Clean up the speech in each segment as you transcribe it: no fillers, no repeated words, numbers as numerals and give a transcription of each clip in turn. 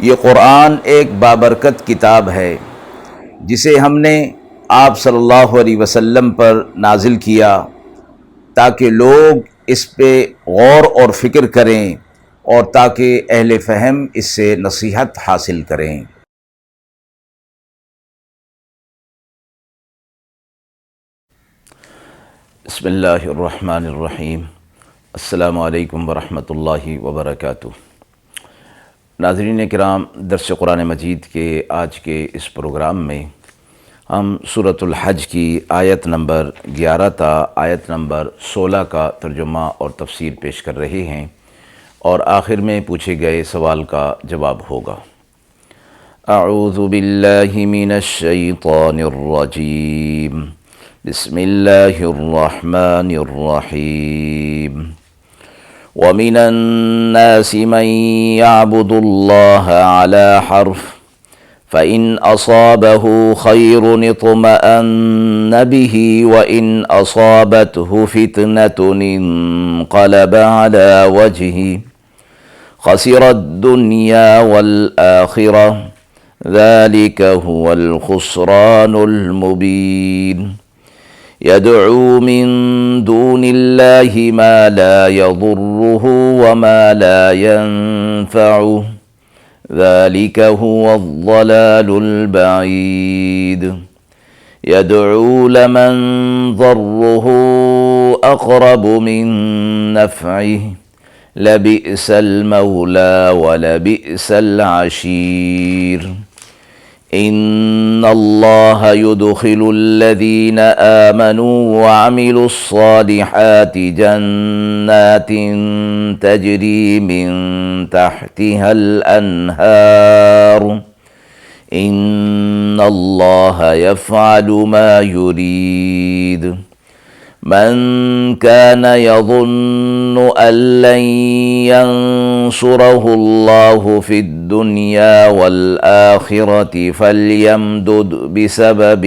یہ قرآن ایک بابرکت کتاب ہے جسے ہم نے آپ صلی اللہ علیہ وسلم پر نازل کیا تاکہ لوگ اس پہ غور اور فکر کریں اور تاکہ اہل فہم اس سے نصیحت حاصل کریں۔ بسم اللہ الرحمن الرحیم۔ السلام علیکم ورحمۃ اللہ وبرکاتہ۔ ناظرین کرام، درس قرآن مجید کے آج کے اس پروگرام میں ہم سورۃ الحج کی آیت نمبر 11 تا آیت نمبر 16 کا ترجمہ اور تفسیر پیش کر رہے ہیں، اور آخر میں پوچھے گئے سوال کا جواب ہوگا۔ اعوذ باللہ من الشیطان الرجیم، بسم اللہ الرحمن الرحیم۔ وَمِنَ النَّاسِ مَن يَعْبُدُ اللَّهَ عَلَى حَرْفٍ فَإِنْ أَصَابَهُ خَيْرٌ اطْمَأَنَّ بِهِ وَإِنْ أَصَابَتْهُ فِتْنَةٌ انقَلَبَ عَلَى وَجْهِهِ خَسِرَ الدُّنْيَا وَالْآخِرَةَ ذَلِكَ هُوَ الْخُسْرَانُ الْمُبِينُ۔ يَدْعُو مِن دُونِ اللَّهِ مَا لَا يَضُرُّهُ وَمَا لَا يَنفَعُهُ ذَلِكَ هُوَ الضَّلَالُ الْبَعِيدُ۔ يَدْعُو لَمَن ضَرُّهُ أَقْرَبُ مِن نَّفْعِهِ لَبِئْسَ الْمَوْلَى وَلَبِئْسَ الْعَشِيرُ۔ إِنَّ اللَّهَ يُدْخِلُ الَّذِينَ آمَنُوا وَعَمِلُوا الصَّالِحَاتِ جَنَّاتٍ تَجْرِي مِن تَحْتِهَا الْأَنْهَارُ إِنَّ اللَّهَ يَفْعَلُ مَا يُرِيدُ۔ مَن كَانَ يَظُنُّ أَن لَّن يَنصُرَهُ اللَّهُ فِي الدُّنْيَا وَالْآخِرَةِ فَلْيَمْدُدْ بِسَبَبٍ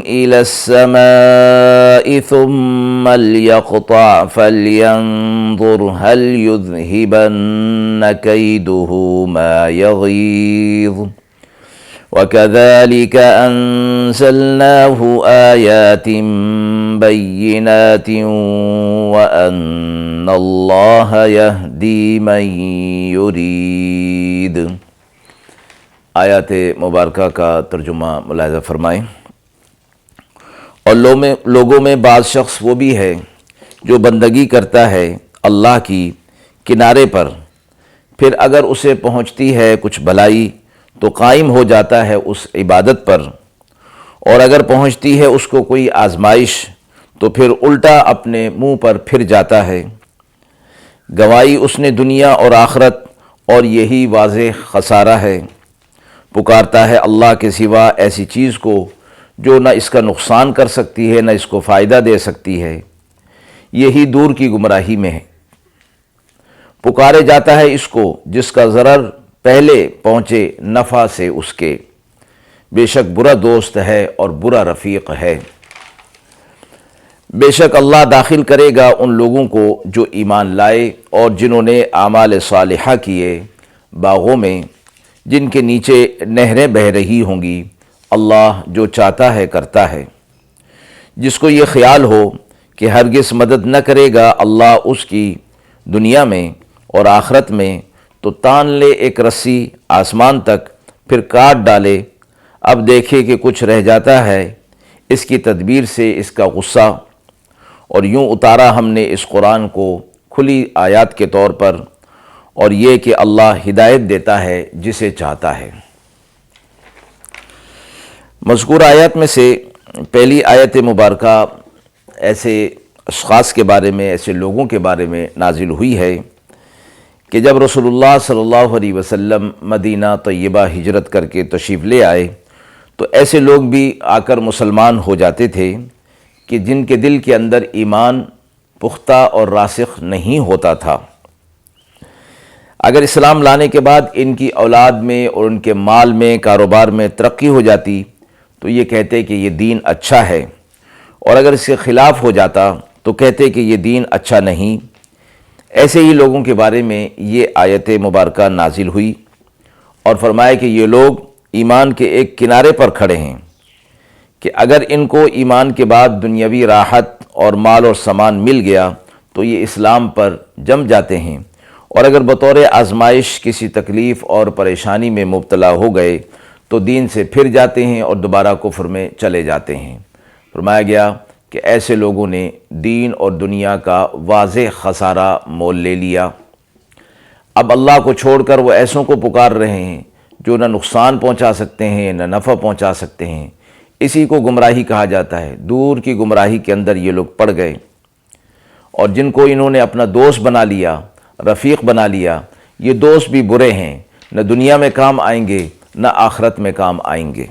إِلَى السَّمَاءِ ثُمَّ لْيَقْطَعْ فَلْيَنظُرْ هَلْ يُذْهِبَنَّ كَيْدُهُ مَا يَغِيظُ۔ وَكَذَلِكَ أَنزَلْنَاهُ آيَاتٍ بَيِّنَاتٍ وَأَنَّ اللَّهَ يَهْدِي مَن يُرِيدُ۔ آیات مبارکہ کا ترجمہ ملاحظہ فرمائیں۔ اور لوگوں میں بعض شخص وہ بھی ہے جو بندگی کرتا ہے اللہ کی کنارے پر، پھر اگر اسے پہنچتی ہے کچھ بھلائی تو قائم ہو جاتا ہے اس عبادت پر، اور اگر پہنچتی ہے اس کو کوئی آزمائش تو پھر الٹا اپنے منہ پر پھر جاتا ہے۔ گنوائی اس نے دنیا اور آخرت، اور یہی واضح خسارہ ہے۔ پکارتا ہے اللہ کے سوا ایسی چیز کو جو نہ اس کا نقصان کر سکتی ہے نہ اس کو فائدہ دے سکتی ہے، یہی دور کی گمراہی میں ہے۔ پکارے جاتا ہے اس کو جس کا ضرر پہلے پہنچے نفع سے اس کے، بے شک برا دوست ہے اور برا رفیق ہے۔ بے شک اللہ داخل کرے گا ان لوگوں کو جو ایمان لائے اور جنہوں نے اعمال صالحہ کیے باغوں میں جن کے نیچے نہریں بہہ رہی ہوں گی، اللہ جو چاہتا ہے کرتا ہے۔ جس کو یہ خیال ہو کہ ہرگز مدد نہ کرے گا اللہ اس کی دنیا میں اور آخرت میں، تو تان لے ایک رسی آسمان تک، پھر کاٹ ڈالے، اب دیکھے کہ کچھ رہ جاتا ہے اس کی تدبیر سے اس کا غصہ۔ اور یوں اتارا ہم نے اس قرآن کو کھلی آیات کے طور پر، اور یہ کہ اللہ ہدایت دیتا ہے جسے چاہتا ہے۔ مذکور آیات میں سے پہلی آیت مبارکہ ایسے اشخاص کے بارے میں، ایسے لوگوں کے بارے میں نازل ہوئی ہے کہ جب رسول اللہ صلی اللہ علیہ وسلم مدینہ طیبہ ہجرت کر کے تشریف لے آئے تو ایسے لوگ بھی آ کر مسلمان ہو جاتے تھے کہ جن کے دل کے اندر ایمان پختہ اور راسخ نہیں ہوتا تھا۔ اگر اسلام لانے کے بعد ان کی اولاد میں اور ان کے مال میں، کاروبار میں ترقی ہو جاتی تو یہ کہتے کہ یہ دین اچھا ہے، اور اگر اس کے خلاف ہو جاتا تو کہتے کہ یہ دین اچھا نہیں، ایسے ہی لوگوں کے بارے میں یہ آیت مبارکہ نازل ہوئی اور فرمایا کہ یہ لوگ ایمان کے ایک کنارے پر کھڑے ہیں کہ اگر ان کو ایمان کے بعد دنیاوی راحت اور مال اور سامان مل گیا تو یہ اسلام پر جم جاتے ہیں، اور اگر بطور آزمائش کسی تکلیف اور پریشانی میں مبتلا ہو گئے تو دین سے پھر جاتے ہیں اور دوبارہ کفر میں چلے جاتے ہیں۔ فرمایا گیا کہ ایسے لوگوں نے دین اور دنیا کا واضح خسارہ مول لے لیا۔ اب اللہ کو چھوڑ کر وہ ایسوں کو پکار رہے ہیں جو نہ نقصان پہنچا سکتے ہیں نہ نفع پہنچا سکتے ہیں۔ اسی کو گمراہی کہا جاتا ہے۔ دور کی گمراہی کے اندر یہ لوگ پڑ گئے، اور جن کو انہوں نے اپنا دوست بنا لیا، رفیق بنا لیا، یہ دوست بھی برے ہیں، نہ دنیا میں کام آئیں گے نہ آخرت میں کام آئیں گے۔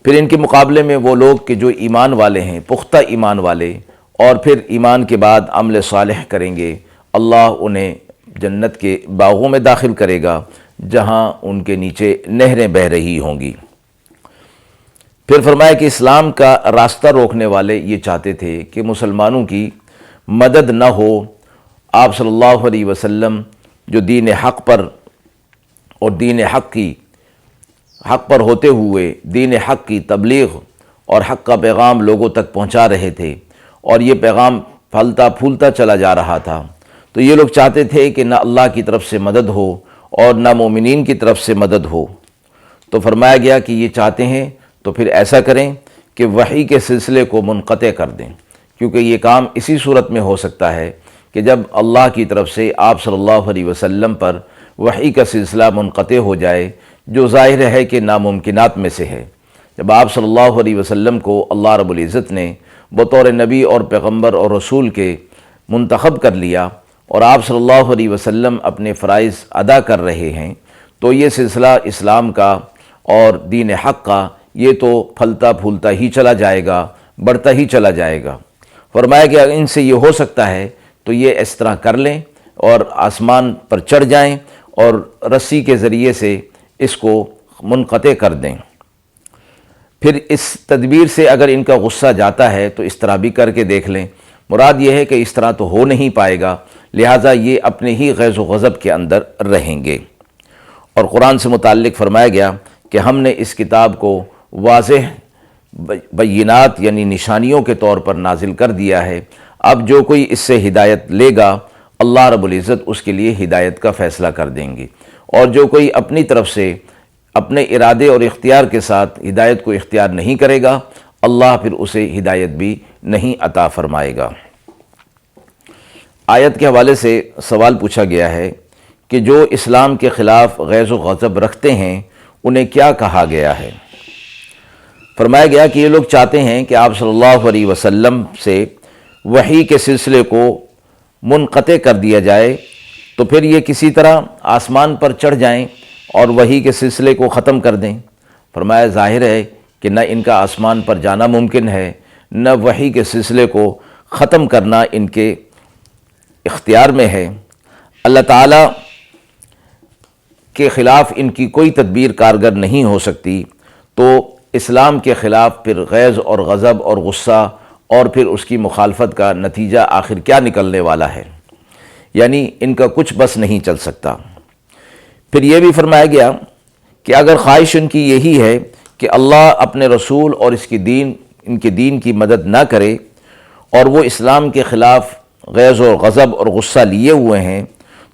پھر ان کے مقابلے میں وہ لوگ کہ جو ایمان والے ہیں، پختہ ایمان والے، اور پھر ایمان کے بعد عمل صالح کریں گے، اللہ انہیں جنت کے باغوں میں داخل کرے گا جہاں ان کے نیچے نہریں بہہ رہی ہوں گی۔ پھر فرمایا کہ اسلام کا راستہ روکنے والے یہ چاہتے تھے کہ مسلمانوں کی مدد نہ ہو۔ آپ صلی اللہ علیہ وسلم جو دین حق پر اور دین حق پر ہوتے ہوئے دین حق کی تبلیغ اور حق کا پیغام لوگوں تک پہنچا رہے تھے، اور یہ پیغام پھلتا پھولتا چلا جا رہا تھا، تو یہ لوگ چاہتے تھے کہ نہ اللہ کی طرف سے مدد ہو اور نہ مومنین کی طرف سے مدد ہو۔ تو فرمایا گیا کہ یہ چاہتے ہیں تو پھر ایسا کریں کہ وحی کے سلسلے کو منقطع کر دیں، کیونکہ یہ کام اسی صورت میں ہو سکتا ہے کہ جب اللہ کی طرف سے آپ صلی اللہ علیہ وسلم پر وحی کا سلسلہ منقطع ہو جائے، جو ظاہر ہے کہ ناممکنات میں سے ہے۔ جب آپ صلی اللہ علیہ وسلم کو اللہ رب العزت نے بطور نبی اور پیغمبر اور رسول کے منتخب کر لیا، اور آپ صلی اللہ علیہ وسلم اپنے فرائض ادا کر رہے ہیں، تو یہ سلسلہ اسلام کا اور دین حق کا یہ تو پھلتا پھولتا ہی چلا جائے گا، بڑھتا ہی چلا جائے گا۔ فرمایا کہ اگر ان سے یہ ہو سکتا ہے تو یہ اس طرح کر لیں اور آسمان پر چڑھ جائیں اور رسی کے ذریعے سے اس کو منقطع کر دیں۔ پھر اس تدبیر سے اگر ان کا غصہ جاتا ہے تو اس طرح بھی کر کے دیکھ لیں۔ مراد یہ ہے کہ اس طرح تو ہو نہیں پائے گا، لہٰذا یہ اپنے ہی غیظ و غضب کے اندر رہیں گے۔ اور قرآن سے متعلق فرمایا گیا کہ ہم نے اس کتاب کو واضح بینات یعنی نشانیوں کے طور پر نازل کر دیا ہے۔ اب جو کوئی اس سے ہدایت لے گا، اللہ رب العزت اس کے لیے ہدایت کا فیصلہ کر دیں گے، اور جو کوئی اپنی طرف سے اپنے ارادے اور اختیار کے ساتھ ہدایت کو اختیار نہیں کرے گا، اللہ پھر اسے ہدایت بھی نہیں عطا فرمائے گا۔ آیت کے حوالے سے سوال پوچھا گیا ہے کہ جو اسلام کے خلاف غیظ و غضب رکھتے ہیں انہیں کیا کہا گیا ہے؟ فرمایا گیا کہ یہ لوگ چاہتے ہیں کہ آپ صلی اللہ علیہ وسلم سے وحی کے سلسلے کو منقطع کر دیا جائے، تو پھر یہ کسی طرح آسمان پر چڑھ جائیں اور وحی کے سلسلے کو ختم کر دیں۔ فرمایا ظاہر ہے کہ نہ ان کا آسمان پر جانا ممکن ہے، نہ وحی کے سلسلے کو ختم کرنا ان کے اختیار میں ہے۔ اللہ تعالیٰ کے خلاف ان کی کوئی تدبیر کارگر نہیں ہو سکتی، تو اسلام کے خلاف پھر غیظ اور غضب اور غصہ اور پھر اس کی مخالفت کا نتیجہ آخر کیا نکلنے والا ہے، یعنی ان کا کچھ بس نہیں چل سکتا۔ پھر یہ بھی فرمایا گیا کہ اگر خواہش ان کی یہی ہے کہ اللہ اپنے رسول اور ان کے دین کی مدد نہ کرے، اور وہ اسلام کے خلاف غیظ اور غضب اور غصہ لیے ہوئے ہیں،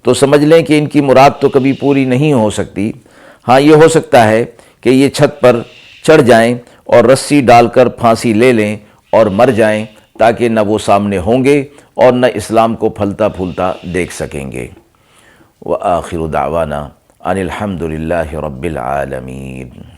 تو سمجھ لیں کہ ان کی مراد تو کبھی پوری نہیں ہو سکتی۔ ہاں یہ ہو سکتا ہے کہ یہ چھت پر چڑھ جائیں اور رسی ڈال کر پھانسی لے لیں اور مر جائیں، تاکہ نہ وہ سامنے ہوں گے اور نہ اسلام کو پھلتا پھولتا دیکھ سکیں گے۔ وآخر دعوانا ان الحمد للہ رب العالمین۔